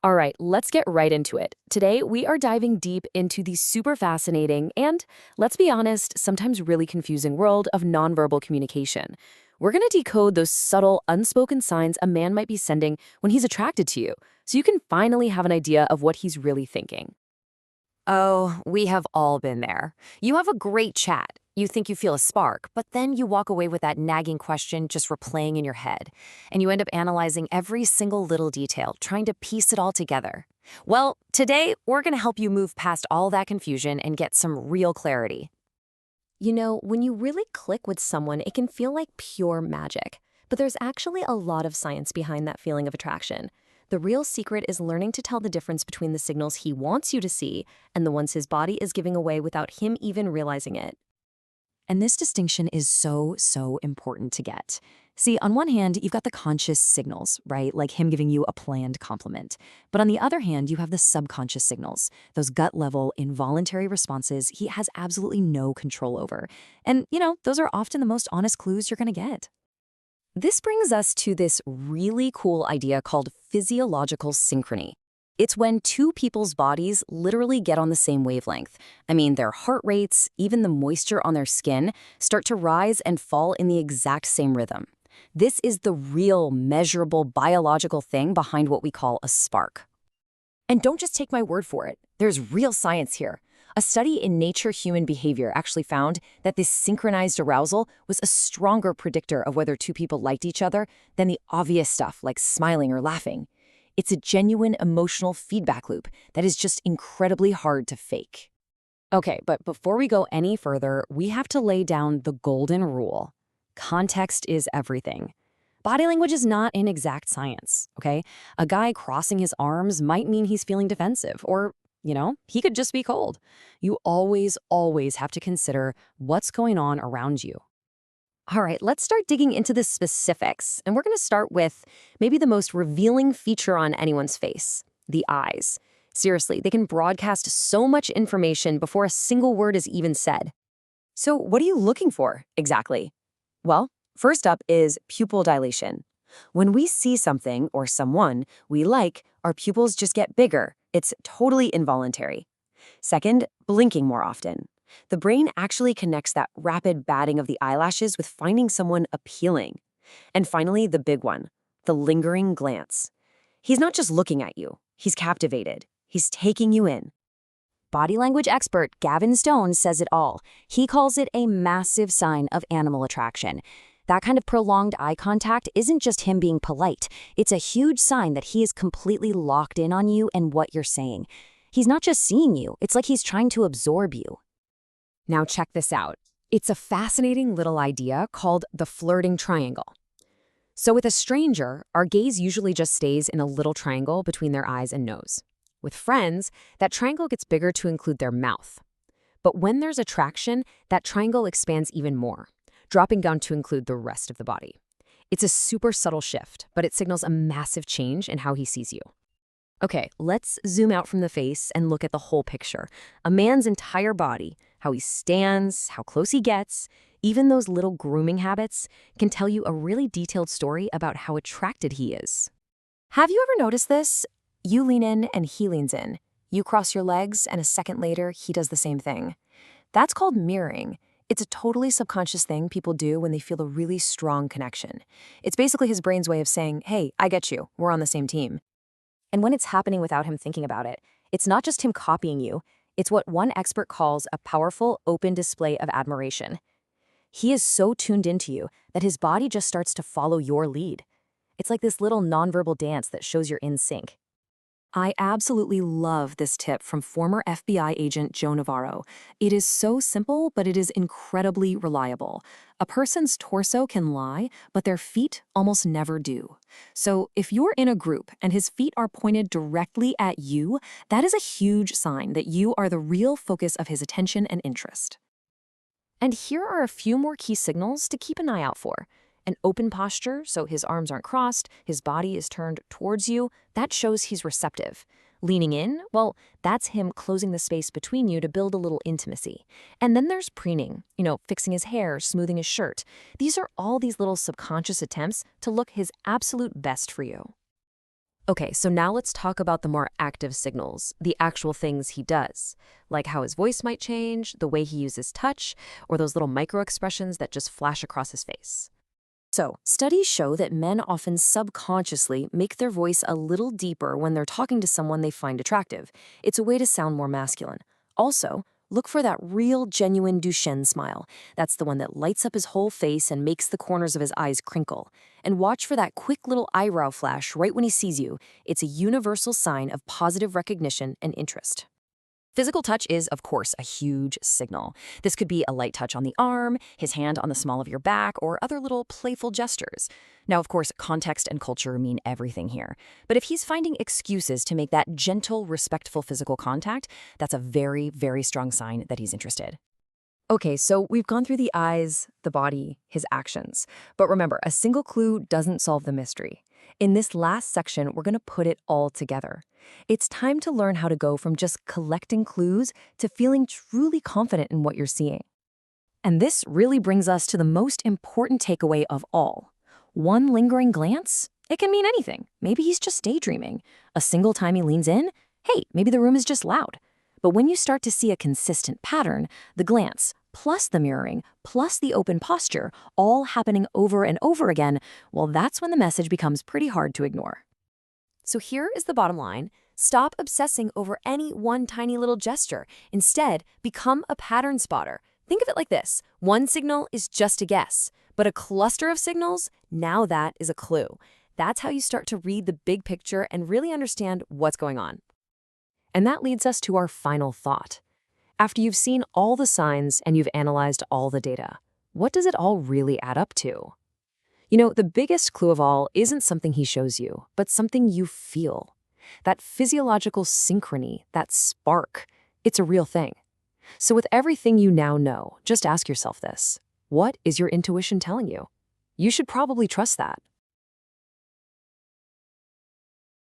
All right, let's get right into it. Today, we are diving deep into the super fascinating and, let's be honest, sometimes really confusing world of nonverbal communication. We're going to decode those subtle, unspoken signs a man might be sending when he's attracted to you, so you can finally have an idea of what he's really thinking. Oh, we have all been there. You have a great chat. You think you feel a spark, but then you walk away with that nagging question just replaying in your head. And you end up analyzing every single little detail, trying to piece it all together. Well, today we're going to help you move past all that confusion and get some real clarity. You know, when you really click with someone, it can feel like pure magic. But there's actually a lot of science behind that feeling of attraction. The real secret is learning to tell the difference between the signals he wants you to see and the ones his body is giving away without him even realizing it. And this distinction is so important to get. See, on one hand, you've got the conscious signals, right? Like him giving you a planned compliment. But on the other hand, you have the subconscious signals, those gut level, involuntary responses he has absolutely no control over. And, those are often the most honest clues you're going to get. This brings us to this really cool idea called physiological synchrony. It's when two people's bodies literally get on the same wavelength. I mean, their heart rates, even the moisture on their skin, start to rise and fall in the exact same rhythm. This is the real, measurable, biological thing behind what we call a spark. And don't just take my word for it. There's real science here. A study in Nature Human Behavior actually found that this synchronized arousal was a stronger predictor of whether two people liked each other than the obvious stuff like smiling or laughing. It's a genuine emotional feedback loop that is just incredibly hard to fake. Okay, but before we go any further, we have to lay down the golden rule. Context is everything. Body language is not an exact science, okay? A guy crossing his arms might mean he's feeling defensive, or, he could just be cold. You always have to consider what's going on around you. All right, let's start digging into the specifics. And we're going to start with maybe the most revealing feature on anyone's face, the eyes. Seriously, they can broadcast so much information before a single word is even said. So what are you looking for, exactly? Well, first up is pupil dilation. When we see something or someone we like, our pupils just get bigger. It's totally involuntary. Second, blinking more often. The brain actually connects that rapid batting of the eyelashes with finding someone appealing. And finally, the big one, the lingering glance. He's not just looking at you, he's captivated. He's taking you in. Body language expert Gavin Stone says it all. He calls it a massive sign of animal attraction. That kind of prolonged eye contact isn't just him being polite. It's a huge sign that he is completely locked in on you and what you're saying. He's not just seeing you, it's like he's trying to absorb you. Now check this out. It's a fascinating little idea called the flirting triangle. So with a stranger, our gaze usually just stays in a little triangle between their eyes and nose. With friends, that triangle gets bigger to include their mouth. But when there's attraction, that triangle expands even more, dropping down to include the rest of the body. It's a super subtle shift, but it signals a massive change in how he sees you. Okay, let's zoom out from the face and look at the whole picture. A man's entire body, how he stands, how close he gets, even those little grooming habits can tell you a really detailed story about how attracted he is. Have you ever noticed this? You lean in and he leans in. You cross your legs and a second later, he does the same thing. That's called mirroring. It's a totally subconscious thing people do when they feel a really strong connection. It's basically his brain's way of saying, hey, I get you, we're on the same team. And when it's happening without him thinking about it, it's not just him copying you, it's what one expert calls a powerful, open display of admiration. He is so tuned into you that his body just starts to follow your lead. It's like this little nonverbal dance that shows you're in sync. I absolutely love this tip from former FBI agent Joe Navarro. It is so simple, but it is incredibly reliable. A person's torso can lie, but their feet almost never do. So if you're in a group and his feet are pointed directly at you, that is a huge sign that you are the real focus of his attention and interest. And here are a few more key signals to keep an eye out for. An open posture, so his arms aren't crossed, his body is turned towards you, that shows he's receptive. Leaning in, well, that's him closing the space between you to build a little intimacy. And then there's preening, fixing his hair, smoothing his shirt. These are all these little subconscious attempts to look his absolute best for you. Okay, so now let's talk about the more active signals, the actual things he does, like how his voice might change, the way he uses touch, or those little micro expressions that just flash across his face. So, studies show that men often subconsciously make their voice a little deeper when they're talking to someone they find attractive. It's a way to sound more masculine. Also, look for that real, genuine Duchenne smile. That's the one that lights up his whole face and makes the corners of his eyes crinkle. And watch for that quick little eyebrow flash right when he sees you. It's a universal sign of positive recognition and interest. Physical touch is, of course, a huge signal. This could be a light touch on the arm, his hand on the small of your back, or other little playful gestures. Now, of course, context and culture mean everything here. But if he's finding excuses to make that gentle, respectful physical contact, that's a very, very strong sign that he's interested. Okay, so we've gone through the eyes, the body, his actions. But remember, a single clue doesn't solve the mystery. In this last section, we're going to put it all together. It's time to learn how to go from just collecting clues to feeling truly confident in what you're seeing. And this really brings us to the most important takeaway of all. One lingering glance? It can mean anything. Maybe he's just daydreaming. A single time he leans in? Hey, maybe the room is just loud. But when you start to see a consistent pattern, the glance, plus the mirroring, plus the open posture, all happening over and over again, well, that's when the message becomes pretty hard to ignore. So here is the bottom line. Stop obsessing over any one tiny little gesture. Instead, become a pattern spotter. Think of it like this. One signal is just a guess, but a cluster of signals, now that is a clue. That's how you start to read the big picture and really understand what's going on. And that leads us to our final thought. After you've seen all the signs and you've analyzed all the data, what does it all really add up to? You know, the biggest clue of all isn't something he shows you, but something you feel. That physiological synchrony, that spark, it's a real thing. So with everything you now know, just ask yourself this. What is your intuition telling you? You should probably trust that.